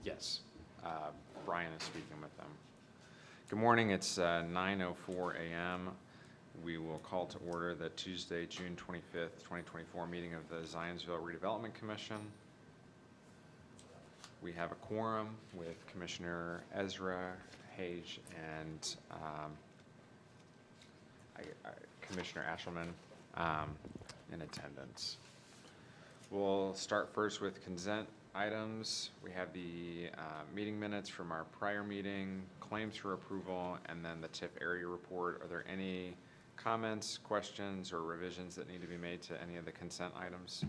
Yes, Brian is speaking with them. Good morning, it's 9:04 a.m. We will call to order the Tuesday, June 25th, 2024 meeting of the Zionsville Redevelopment Commission. We have a quorum with Commissioner Ezra, Hage, and Commissioner Ashelman in attendance. We'll start first with consent items. We have the meeting minutes from our prior meeting, claims for approval, and then the TIF area report. Are there any comments, questions, or revisions that need to be made to any of the consent items?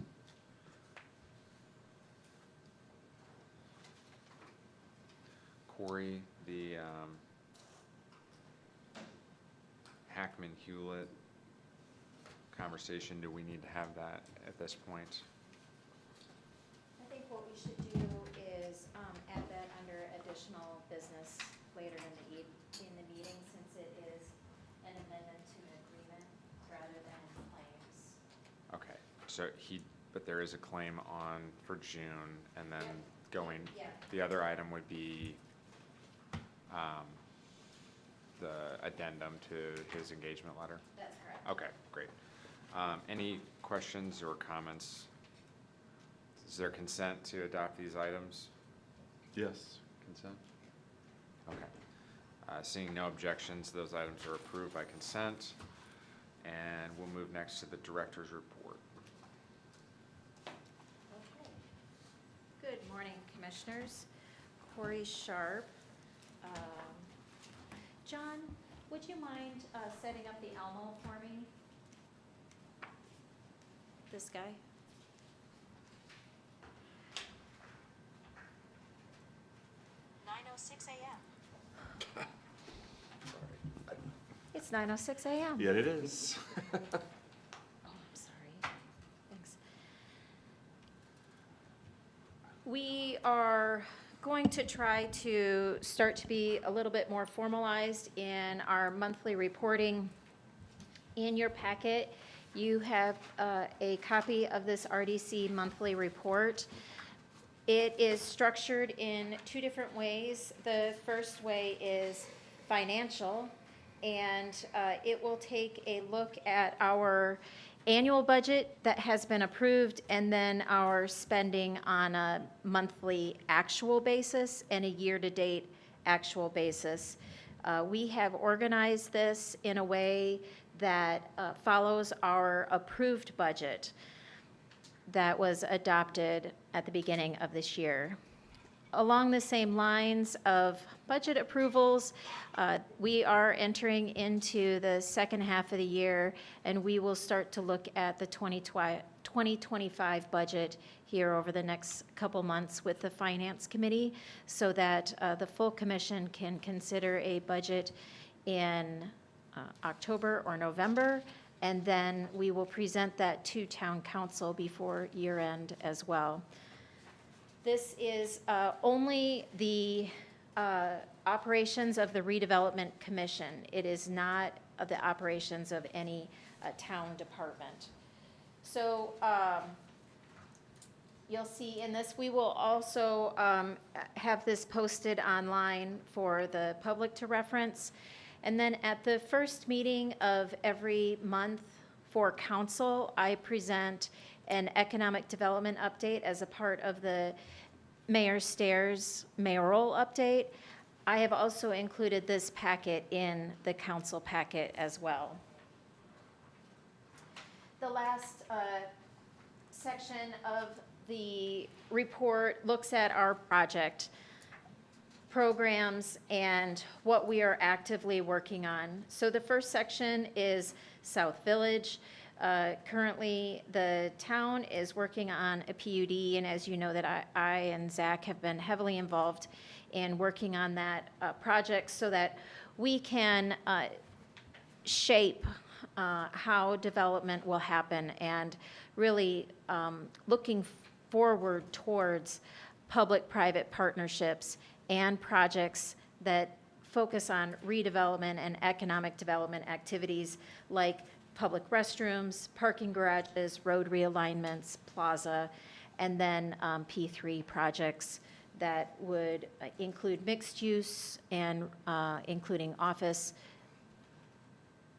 Corey, the Hackman-Hewlett conversation, do we need to have that at this point? I think what we should do is add that under additional business later in the meeting, since it is an amendment to an agreement rather than claims. Okay, so but there is a claim on for June, and then the other item would be the addendum to his engagement letter? That's correct. Okay, great. Any questions or comments? Is there consent to adopt these items? Yes. Consent? Okay. Seeing no objections, those items are approved by consent. And we'll move next to the director's report. Okay. Good morning, commissioners. Corey Sharp. John, would you mind setting up the Elmo for me? This guy? Sorry. It's 9:06 a.m. Yeah, it is. Oh, I'm sorry. Thanks. We are going to try to start to be a little bit more formalized in our monthly reporting. In your packet, you have a copy of this RDC monthly report. It is structured in two different ways. The first way is financial, and it will take a look at our annual budget that has been approved, and then our spending on a monthly actual basis and a year-to-date actual basis. We have organized this in a way that follows our approved budget that was adopted at the beginning of this year. Along the same lines of budget approvals, we are entering into the second half of the year, and we will start to look at the 2025 budget here over the next couple months with the Finance Committee, so that the full commission can consider a budget in October or November, and then we will present that to Town Council before year end as well. This is only the operations of the Redevelopment Commission. It is not the operations of any town department. So you'll see in this, we will also have this posted online for the public to reference. And then at the first meeting of every month for council, I present an economic development update as a part of the Mayor Stairs mayoral update. I have also included this packet in the council packet as well. The last section of the report looks at our project programs and what we are actively working on. So the first section is South Village. Currently, the town is working on a PUD, and as you know, that I and Zach have been heavily involved in working on that project so that we can shape how development will happen, and really looking forward towards public-private partnerships and projects that focus on redevelopment and economic development activities like public restrooms, parking garages, road realignments, plaza, and then P3 projects that would include mixed use and including office,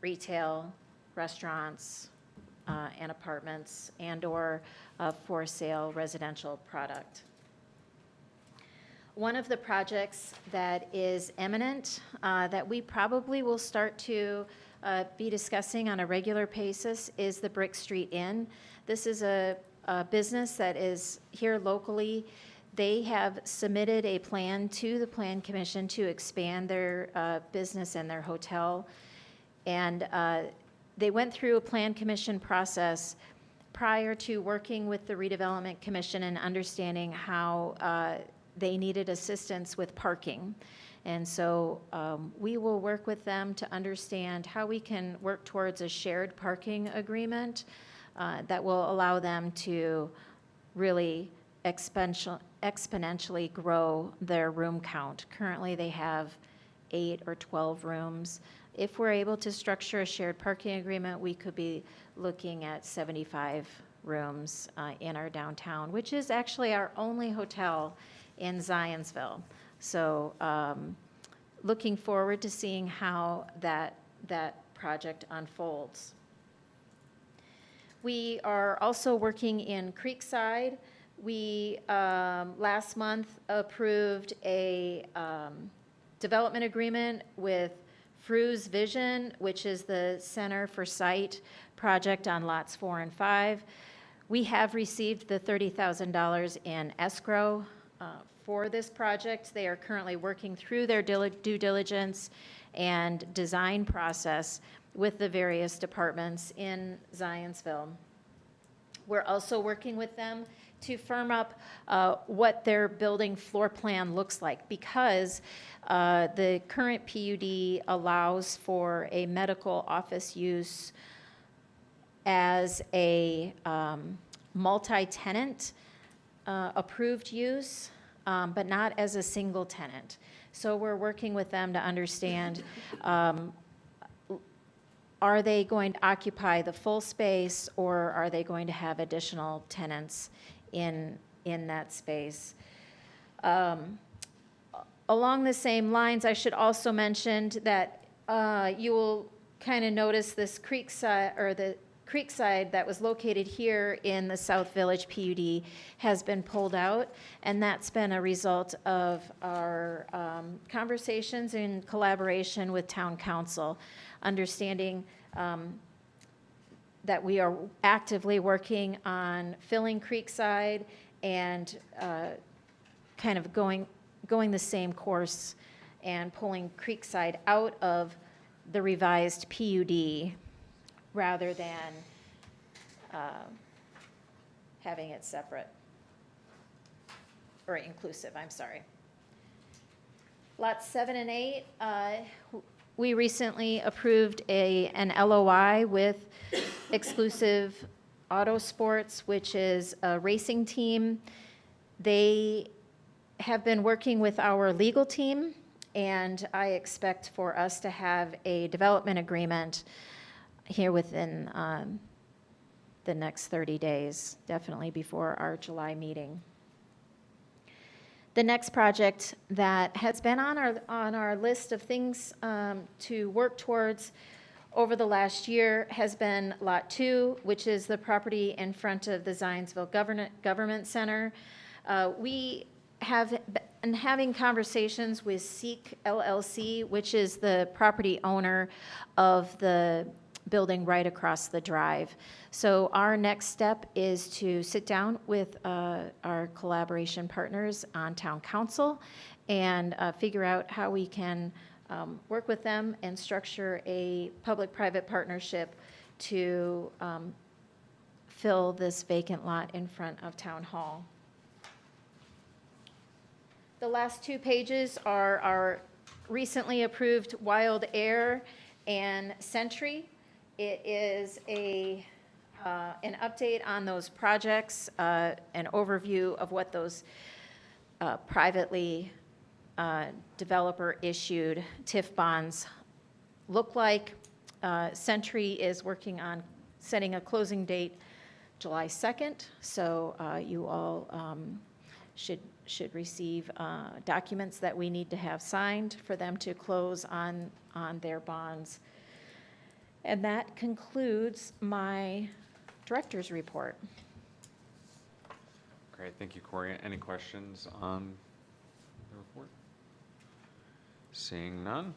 retail, restaurants, and apartments, and/or for sale residential product. One of the projects that is imminent, that we probably will start to be discussing on a regular basis, is the Brick Street Inn. This is a business that is here locally. They have submitted a plan to the Plan Commission to expand their business and their hotel. And they went through a Plan Commission process prior to working with the Redevelopment Commission and understanding how they needed assistance with parking. And so we will work with them to understand how we can work towards a shared parking agreement that will allow them to really exponentially grow their room count. Currently, they have 8 or 12 rooms. If we're able to structure a shared parking agreement, we could be looking at 75 rooms in our downtown, which is actually our only hotel in Zionsville. So looking forward to seeing how that project unfolds. We are also working in Creekside. We last month approved a development agreement with Fru's Vision, which is the Center for Site project on lots 4 and 5. We have received the $30,000 in escrow for this project. They are currently working through their due diligence and design process with the various departments in Zionsville. We're also working with them to firm up what their building floor plan looks like, because the current PUD allows for a medical office use as a multi-tenant approved use, but not as a single tenant. So we're working with them to understand, are they going to occupy the full space, or are they going to have additional tenants in that space? Along the same lines, I should also mention that you will kind of notice this Creekside, or the Creekside that was located here in the South Village PUD has been pulled out, and that's been a result of our conversations in collaboration with Town Council, understanding that we are actively working on filling Creekside and kind of going the same course and pulling Creekside out of the revised PUD rather than having it separate, or inclusive, I'm sorry. Lots 7 and 8, we recently approved an LOI with Exclusive Auto Sports, which is a racing team. They have been working with our legal team, and I expect for us to have a development agreement here within the next 30 days, definitely before our July meeting. The next project that has been on our list of things to work towards over the last year has been Lot 2, which is the property in front of the Zionsville Government Center. We have been having conversations with Seek LLC, which is the property owner of the building right across the drive. So our next step is to sit down with our collaboration partners on Town Council and figure out how we can work with them and structure a public-private partnership to fill this vacant lot in front of Town Hall. The last 2 pages are our recently approved Wild Air and Sentry. It is an update on those projects, an overview of what those privately developer-issued TIF bonds look like. Sentry is working on setting a closing date July 2nd, so you all should receive documents that we need to have signed for them to close on their bonds. And that concludes my director's report. Great, thank you, Corey. Any questions on the report? Seeing none,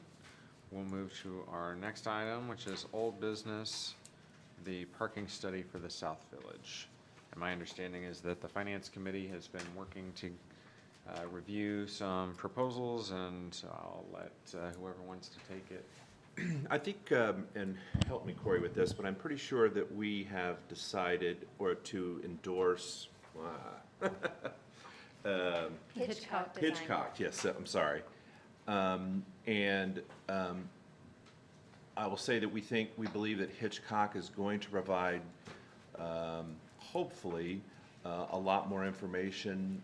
we'll move to our next item, which is old business, the parking study for the South Village. And my understanding is that the Finance Committee has been working to review some proposals, and I'll let whoever wants to take it. I think, and help me, Corey, with this, but I'm pretty sure that we have decided or to endorse Hitchcock Design. Hitchcock, yes, I'm sorry. And I will say that we believe that Hitchcock is going to provide, hopefully, a lot more information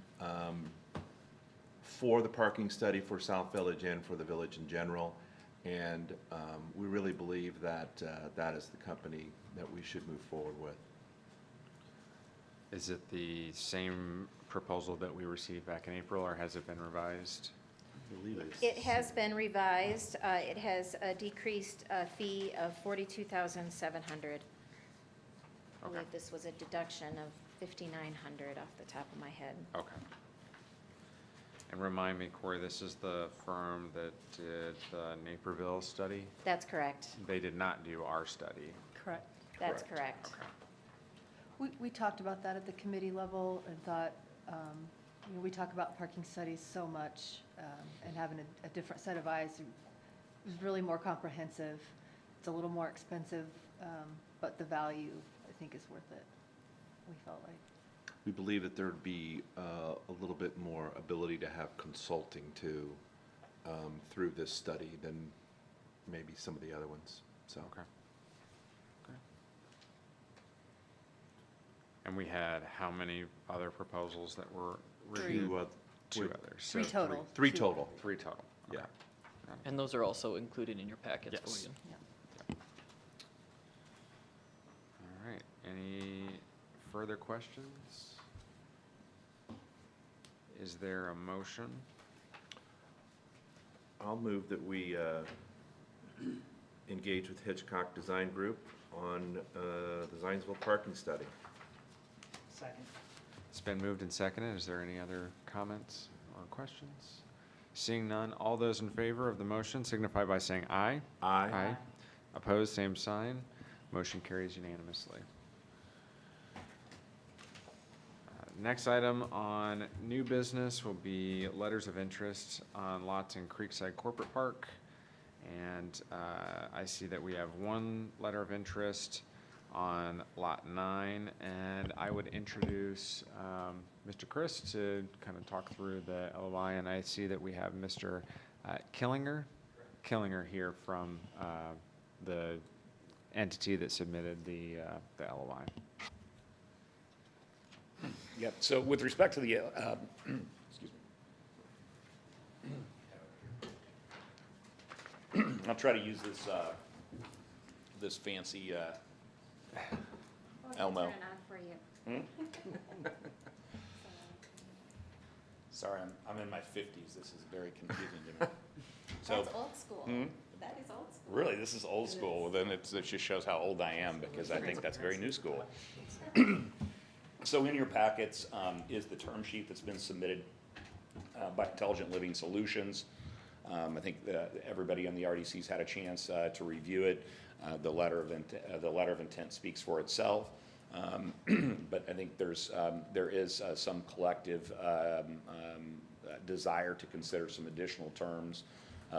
for the parking study for South Village and for the village in general. And we really believe that that is the company that we should move forward with. Is it the same proposal that we received back in April, or has it been revised? I believe it's. It has been revised. It has a decreased fee of $42,700. I believe this was a deduction of $5,900 off the top of my head. Okay. And remind me, Corey, this is the firm that did the Naperville study? That's correct. They did not do our study. Correct. That's Correct. correct. Okay. We talked about that at the committee level and thought, we talk about parking studies so much, and having a different set of eyes. It was really more comprehensive. It's a little more expensive, but the value, I think, is worth it, we felt like. We believe that there'd be a little bit more ability to have consulting too through this study than maybe some of the other ones, so. Okay. And we had how many other proposals that were reviewed? Two others. So Three total. Three total. Three total. Yeah. Okay. And those are also included in your packets Yes. for you. Yeah. All right. Any further questions? Is there a motion? I'll move that we engage with Hitchcock Design Group on the Zionsville parking study. Second. It's been moved and seconded. Is there any other comments or questions? Seeing none, all those in favor of the motion signify by saying aye. Aye. Opposed, same sign. Motion carries unanimously. Next item on new business will be letters of interest on lots in Creekside Corporate Park. And I see that we have one letter of interest on Lot 9, and I would introduce Mr. Chris to kind of talk through the LOI, and I see that we have Mr. Killinger here from the entity that submitted the LOI. Yep, so with respect to the, excuse me. I'll try to use this, this fancy, Elmo. Turn it on for you. Sorry, I'm in my 50s, this is very confusing to me. So, That's old school. That is old school. really, this is old school, well, then it just shows how old I am, because I think that's very new school. So in your packets is the term sheet that's been submitted by Intelligent Living Solutions. I think everybody on the RDC's had a chance to review it. The letter of intent speaks for itself, but I think there is some collective desire to consider some additional terms,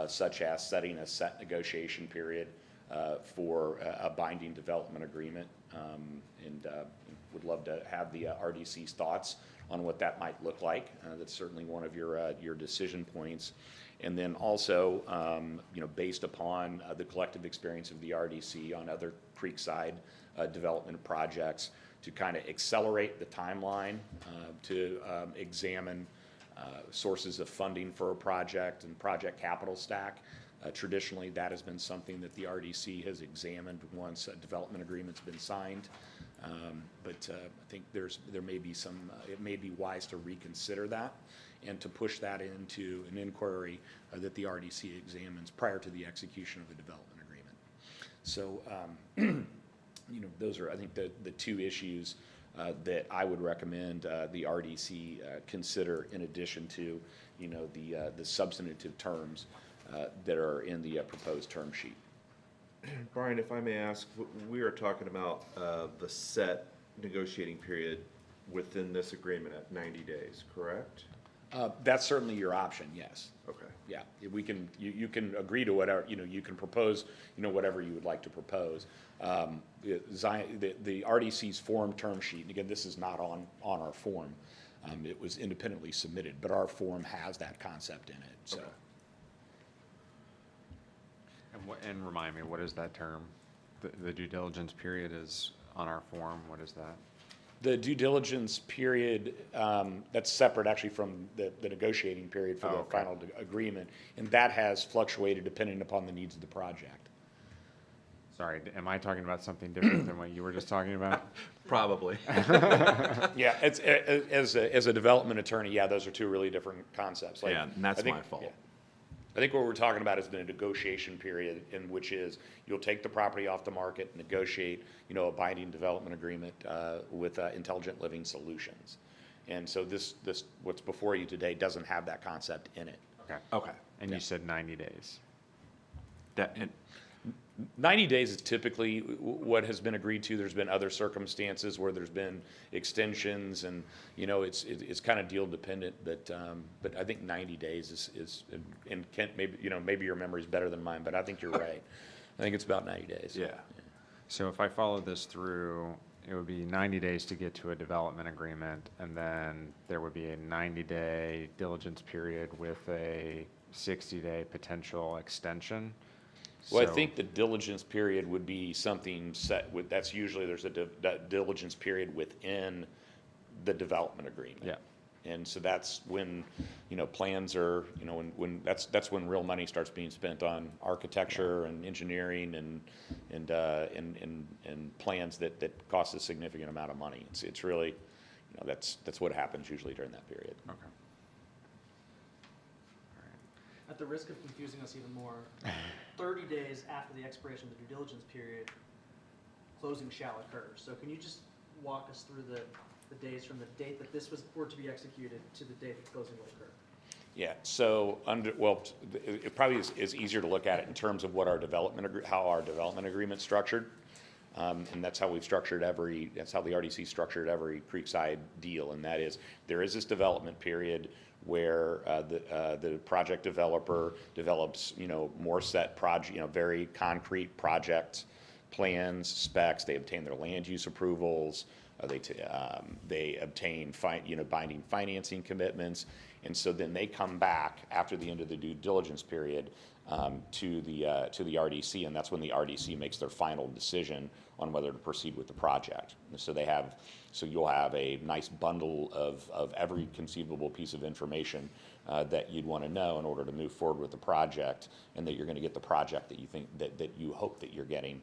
such as setting a set negotiation period for a binding development agreement, and would love to have the RDC's thoughts on what that might look like. That's certainly one of your decision points. And then also, based upon the collective experience of the RDC on other Creekside development projects, to kind of accelerate the timeline, to examine sources of funding for a project and project capital stack. Traditionally, that has been something that the RDC has examined once a development agreement's been signed. But I think there may be some, it may be wise to reconsider that and to push that into an inquiry that the RDC examines prior to the execution of the development agreement. So, those are, I think, the two issues that I would recommend the RDC consider in addition to, the substantive terms that are in the proposed term sheet. Brian, if I may ask, we are talking about the set negotiating period within this agreement at 90 days, correct? That's certainly your option, yes. Okay. Yeah, we can, you can agree to whatever, you can propose, whatever you would like to propose. The RDC's form term sheet, and again, this is not on our form, it was independently submitted, but our form has that concept in it, so. Okay. And remind me, what is that term? The due diligence period is on our form, what is that? The due diligence period, that's separate actually from the negotiating period for the final agreement, and that has fluctuated depending upon the needs of the project. Sorry, am I talking about something different than what you were just talking about? Probably. Yeah, it's, as a development attorney, yeah, those are two really different concepts. Like, Yeah, and that's I think- my fault. yeah. I think what we're talking about is the negotiation period, in which is you'll take the property off the market, negotiate, a binding development agreement with Intelligent Living Solutions. And so this what's before you today doesn't have that concept in it. Okay. Okay. And you said 90 days. And 90 days is typically what has been agreed to. There's been other circumstances where there's been extensions, and it's kind of deal dependent. But I think 90 days is and Kent, maybe your memory's better than mine, but I think you're right. I think it's about 90 days. yeah. So if I follow this through, it would be 90 days to get to a development agreement, and then there would be a 90-day diligence period with a 60-day potential extension. Well, I So- think the diligence period would be something set with, that's usually, there's a diligence period within the development agreement. Yeah. And so that's when, plans are, when that's when real money starts being spent on architecture and engineering and plans that cost a significant amount of money. It's really, that's what happens usually during that period. Okay. At the risk of confusing us even more, 30 days after the expiration of the due diligence period, closing shall occur. So can you just walk us through the days from the date that this were to be executed to the date that closing will occur? Yeah, so it probably is easier to look at it in terms of what our how our development agreement's structured. And that's how we've structured that's how the RDC structured every Creekside deal. And that is, there is this development period where the project developer develops, more set project, very concrete project plans, specs. They obtain their land use approvals. They obtain binding financing commitments. And so then they come back after the end of the due diligence period to the RDC, and that's when the RDC makes their final decision on whether to proceed with the project. And so you'll have a nice bundle of every conceivable piece of information that you'd want to know in order to move forward with the project, and that you're going to get the project that you think that you hope that you're getting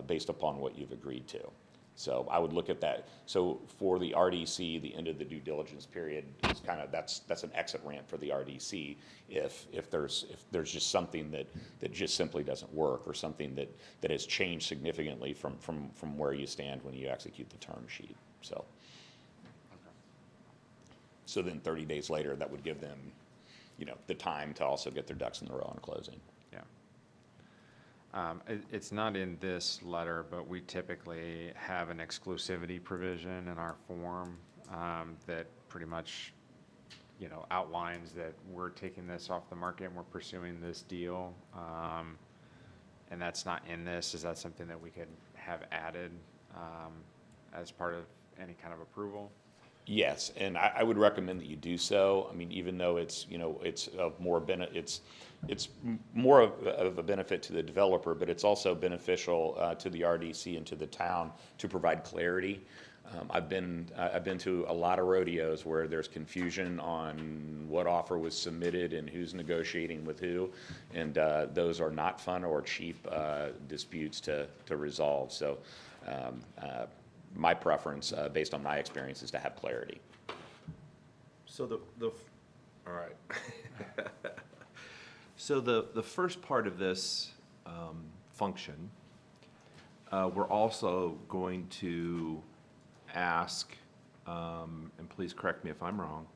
based upon what you've agreed to. So I would look at that. So for the RDC, the end of the due diligence period is that's an exit ramp for the RDC if there's just something that just simply doesn't work, or something that has changed significantly from where you stand when you execute the term sheet. So then 30 days later, that would give them, the time to also get their ducks in the row on closing. Yeah. It's not in this letter, but we typically have an exclusivity provision in our form that pretty much, outlines that we're taking this off the market and we're pursuing this deal. And that's not in this. Is that something that we could have added as part of any kind of approval? Yes, and I would recommend that you do so. I mean, even though it's more of a benefit to the developer, but it's also beneficial to the RDC and to the town to provide clarity. I've been to a lot of rodeos where there's confusion on what offer was submitted and who's negotiating with who, and those are not fun or cheap disputes to resolve. So my preference, based on my experience, is to have clarity. So all right. So the first part of this function, we're also going to ask, and please correct me if I'm wrong,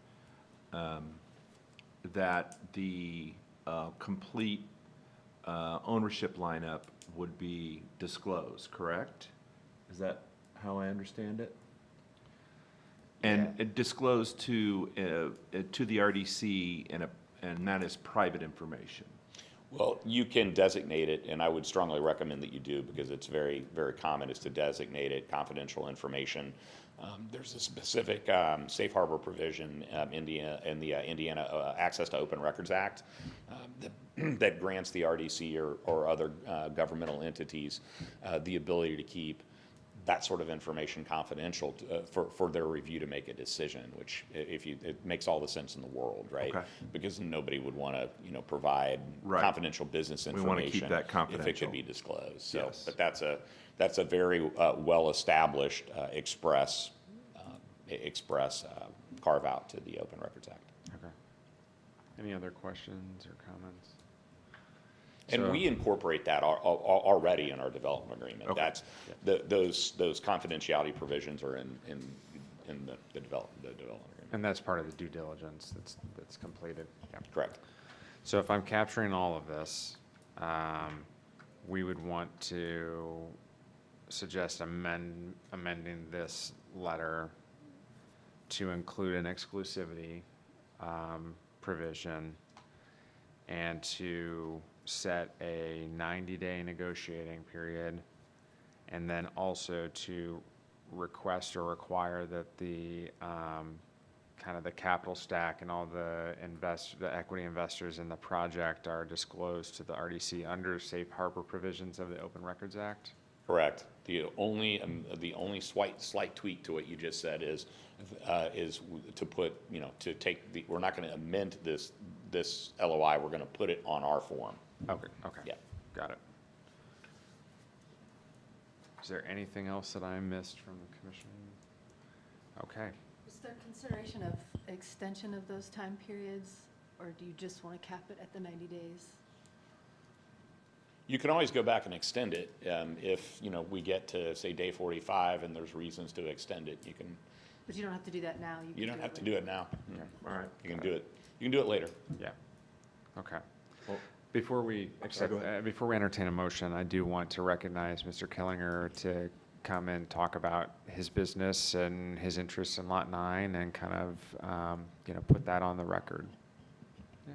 that the complete ownership lineup would be disclosed, correct? Is that how I understand it? And it disclosed to the RDC, and that is private information. Well, you can designate it, and I would strongly recommend that you do, because it's very, very common, is to designate it confidential information. There's a specific safe harbor provision in the Indiana Access to Open Records Act that grants the RDC or other governmental entities the ability to keep that sort of information confidential for their review to make a decision, which it makes all the sense in the world, right? Okay. Because nobody would want to, provide Right. confidential business We information. wanna keep that if it confidential. could be disclosed. So, Yes. but that's a very well-established express carve out to the Open Records Act. Okay. Any other questions or comments? And So- we incorporate that already in our development agreement. Okay. That's, those confidentiality provisions are in the development agreement. And that's part of the due diligence that's completed. Yeah. Correct. So if I'm capturing all of this, we would want to suggest amending this letter to include an exclusivity provision and to set a 90-day negotiating period, and then also to request or require that the kind of the capital stack and all the equity investors in the project are disclosed to the RDC under safe harbor provisions of the Open Records Act. Correct. The only slight tweak to what you just said is to put, to take we're not going to amend this LOI, we're going to put it on our form. Okay. Yeah. Got it. Is there anything else that I missed from the commission? Okay. Is there consideration of extension of those time periods, or do you just want to cap it at the 90 days? You can always go back and extend it. If, we get to, say, day 45 and there's reasons to extend it, you can. But you don't have to do that now. You don't have to later. do it now. Okay. All right. You can do it. You can do it later. Yeah. Okay. Well, Before we accept, go ahead. before we entertain a motion, I do want to recognize Mr. Killinger to come and talk about his business and his interests in Lot 9 and kind of, put that on the record. Yeah.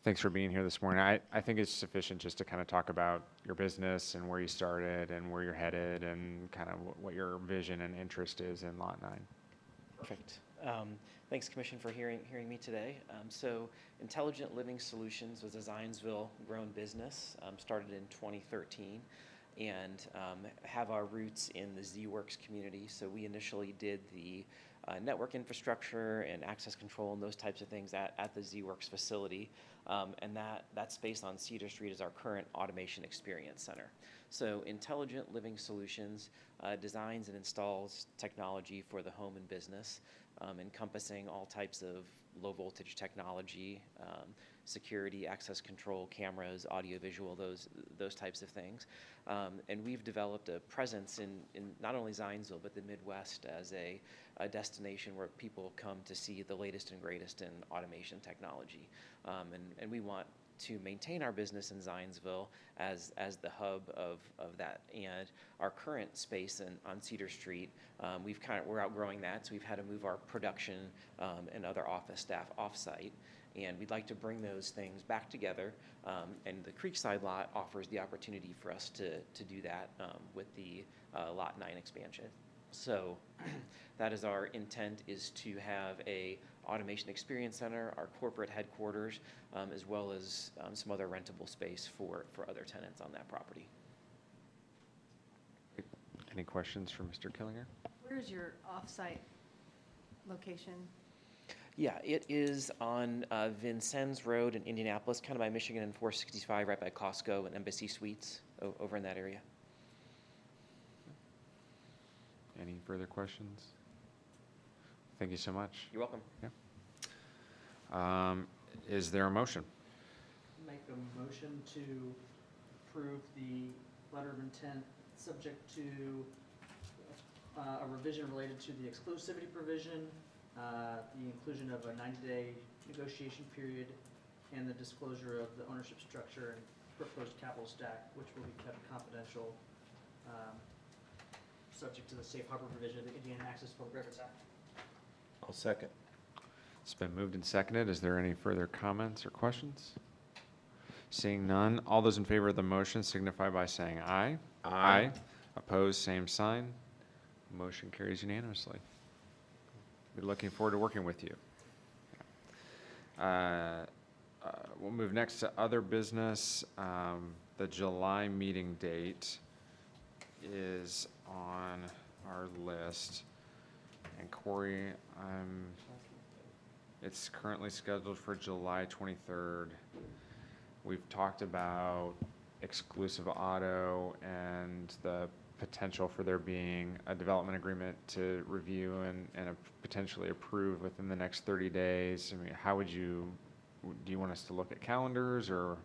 Thanks for being here this morning. I think it's sufficient just to kind of talk about your business and where you started and where you're headed and kind of what your vision and interest is in Lot 9. Perfect. Thanks, Commission, for hearing me today. So Intelligent Living Solutions was a Zionsville grown business, started in 2013, and have our roots in the ZWorks community. So we initially did the network infrastructure and access control and those types of things at the ZWorks facility. And that space on Cedar Street is our current automation experience center. So Intelligent Living Solutions designs and installs technology for the home and business, encompassing all types of low voltage technology, security, access control, cameras, audiovisual, those types of things. And we've developed a presence in not only Zionsville, but the Midwest as a destination where people come to see the latest and greatest in automation technology. And we want to maintain our business in Zionsville as the hub of that. And our current space on Cedar Street, we're outgrowing that, so we've had to move our production and other office staff off-site. And we'd like to bring those things back together. And the Creekside lot offers the opportunity for us to do that with the Lot 9 expansion. So that is our intent, is to have a automation experience center, our corporate headquarters, as well as some other rentable space for other tenants on that property. Any questions for Mr. Killinger? Where's your off-site location? Yeah, it is on Vincennes Road in Indianapolis, kind of by Michigan and 465, right by Costco and Embassy Suites over in that area. Any further questions? Thank you so much. You're welcome. Is there a motion? Make a motion to approve the letter of intent, subject to a revision related to the exclusivity provision, the inclusion of a 90-day negotiation period, and the disclosure of the ownership structure and proposed capital stack, which will be kept confidential, subject to the safe harbor provision of the Indiana Access to Public Records Act. I'll second. It's been moved and seconded. Is there any further comments or questions? Seeing none, all those in favor of the motion signify by saying aye. Aye. Opposed, same sign. Motion carries unanimously. We're looking forward to working with you. We'll move next to other business. The July meeting date is on our list. And Corey, it's currently scheduled for July 23rd. We've talked about exclusive auto and the potential for there being a development agreement to review and potentially approve within the next 30 days. I mean, do you want us to look at calendars, or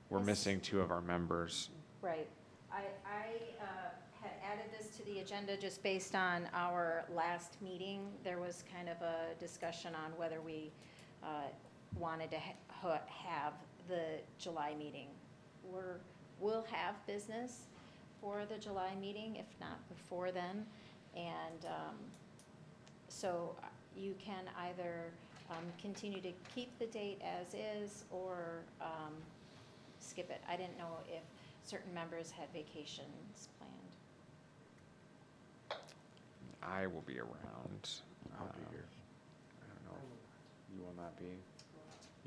we're Yes. missing 2 of our members? Right. I had added this to the agenda just based on our last meeting. There was kind of a discussion on whether we wanted to have the July meeting. We'll have business for the July meeting, if not before then. And so you can either continue to keep the date as is or skip it. I didn't know if certain members had vacations planned. I will be around. I'll be here. I don't know. You will not be?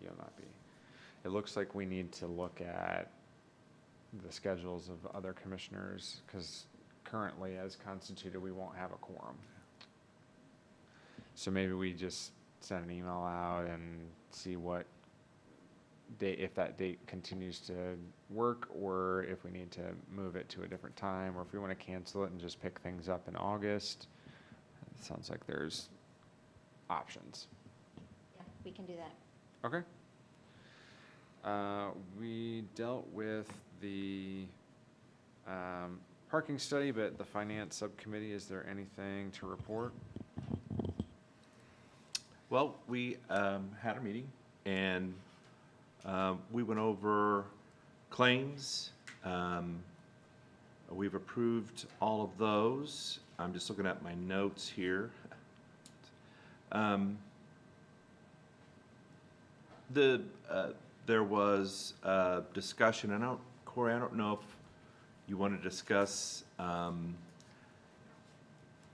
You will not be. It looks like we need to look at the schedules of other commissioners, because currently, as constituted, we won't have a quorum. So maybe we just send an email out and see what date, if that date continues to work, or if we need to move it to a different time, or if we want to cancel it and just pick things up in August. It sounds like there's options. Yeah, we can do that. Okay. We dealt with the parking study, but the finance subcommittee, is there anything to report? Well, we had a meeting, and we went over claims. We've approved all of those. I'm just looking at my notes here. There was discussion, and Corey, I don't know if you want to discuss,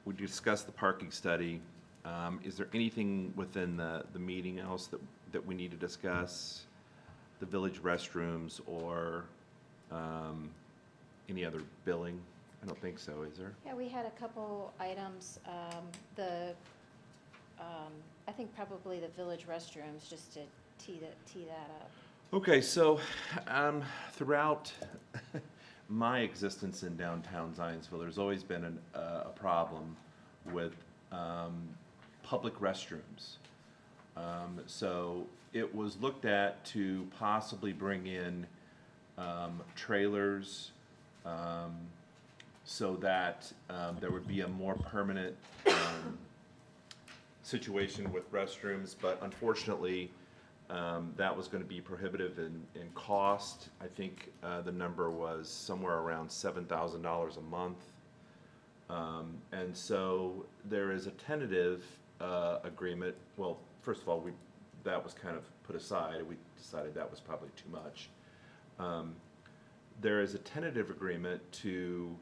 we discussed the parking study. Is there anything within the meeting else that we need to discuss? The village restrooms or any other billing? I don't think so, is there? Yeah, we had a couple items. I think probably the village restrooms, just to tee that up. Okay, so throughout my existence in downtown Zionsville, there's always been a problem with public restrooms. So it was looked at to possibly bring in trailers so that there would be a more permanent situation with restrooms, but unfortunately, that was going to be prohibitive in cost. I think the number was somewhere around $7,000 a month. And so there is a tentative agreement. Well, first of all, that was kind of put aside. We decided that was probably too much. There is a tentative agreement to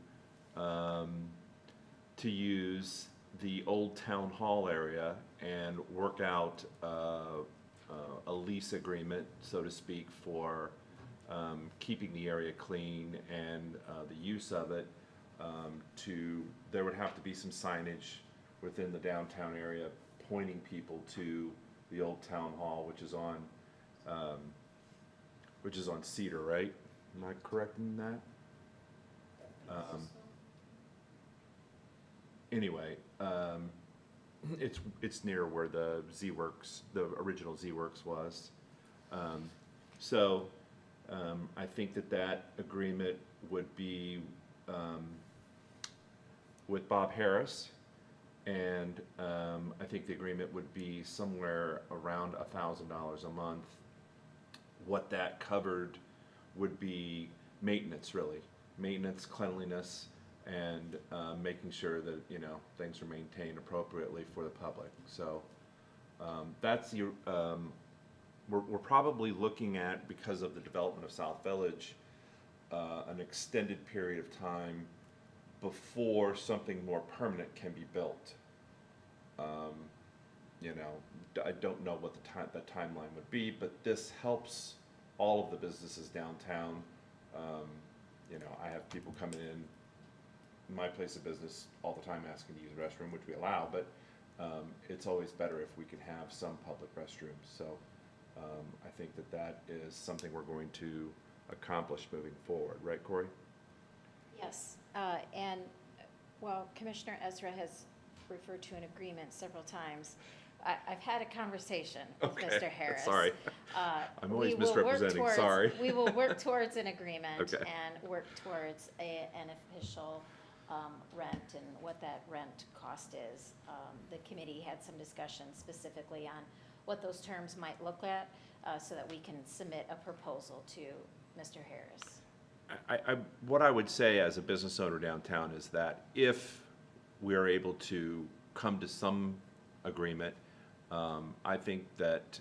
use the old town hall area and work out a lease agreement, so to speak, for keeping the area clean and the use of it. There would have to be some signage within the downtown area pointing people to the old town hall, which is on Cedar, right? Am I correct in that? Anyway, it's near where the Z-Works, the original Z-Works was. So I think that agreement would be with Bob Harris, and I think the agreement would be somewhere around $1,000 a month. What that covered would be maintenance, really. Maintenance, cleanliness, and making sure that, you know, things are maintained appropriately for the public. So that's your, we're probably looking at, because of the development of South Village, an extended period of time before something more permanent can be built. You know, I don't know what the timeline would be, but this helps all of the businesses downtown. You know, I have people coming in my place of business all the time asking to use the restroom, which we allow, but it's always better if we can have some public restrooms. So I think that is something we're going to accomplish moving forward. Right, Corey? Yes, and while Commissioner Ezra has referred to an agreement several times, I've had a conversation with Mr. Harris. Sorry. I'm always We will work misrepresenting, towards- sorry. We will work towards an agreement Okay. and work towards an official rent and what that rent cost is. The committee had some discussion specifically on what those terms might look at, so that we can submit a proposal to Mr. Harris. What I would say as a business owner downtown is that if we are able to come to some agreement, I think that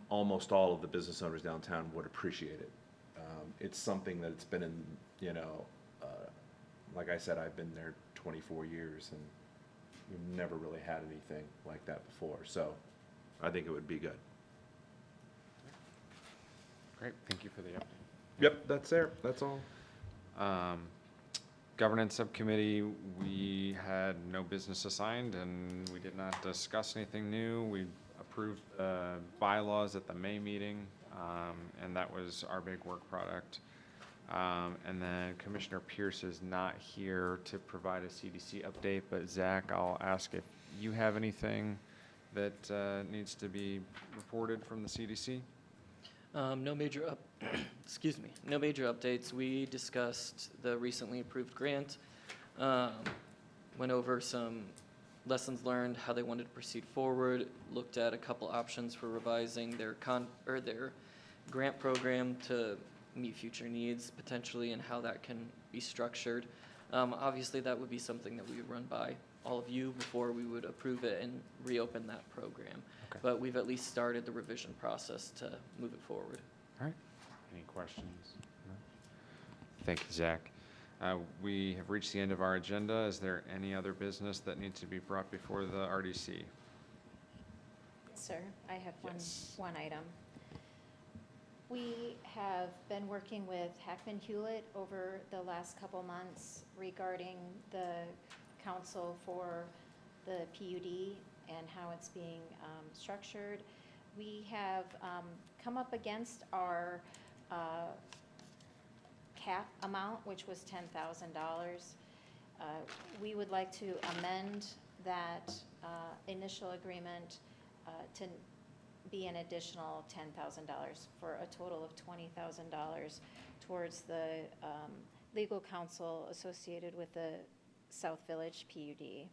almost all of the business owners downtown would appreciate it. It's something that it's been in, you know, like I said, I've been there 24 years and we've never really had anything like that before. So I think it would be good. Great, thank you for the update. Yep, that's all. Governance Subcommittee, we had no business assigned and we did not discuss anything new. We approved bylaws at the May meeting, and that was our big work product. And then Commissioner Pierce is not here to provide a CDC update, but Zach, I'll ask if you have anything that needs to be reported from the CDC? No major excuse me, no major updates. We discussed the recently approved grant, went over some lessons learned, how they wanted to proceed forward, looked at a couple options for revising their grant program to meet future needs potentially, and how that can be structured. Obviously, that would be something that we would run by all of you before we would approve it and reopen that program. Okay. But we've at least started the revision process to move it forward. All right. Any questions? No? Thank you, Zach. We have reached the end of our agenda. Is there any other business that needs to be brought before the RDC? Sir, I have Yes. one item. We have been working with Hackman Hewlett over the last couple months regarding the council for the PUD and how it's being structured. We have come up against our cap amount, which was $10,000. We would like to amend that initial agreement to be an additional $10,000 for a total of $20,000 towards the legal counsel associated with the South Village PUD.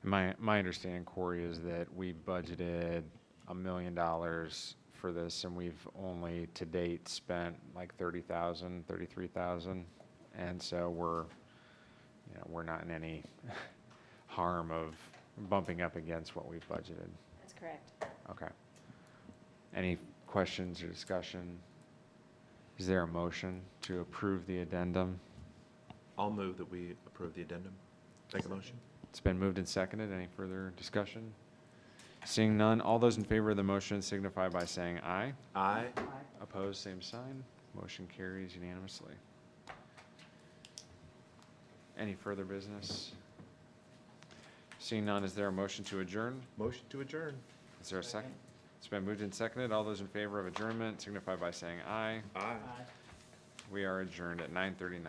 My understanding, Corey, is that we budgeted $1 million for this, and we've only to date spent like $30,000, $33,000, and so we're not in any harm of bumping up against what we've budgeted. That's correct. Okay. Any questions or discussion? Is there a motion to approve the addendum? I'll move that we approve the addendum. Make a motion. It's been moved and seconded. Any further discussion? Seeing none, all those in favor of the motion signify by saying aye. Aye. Opposed, same sign. Motion carries unanimously. Any further business? Seeing none, is there a motion to adjourn? Motion to adjourn. Is there a second? It's been moved and seconded. All those in favor of adjournment signify by saying aye. Aye. Aye. We are adjourned at 9:39.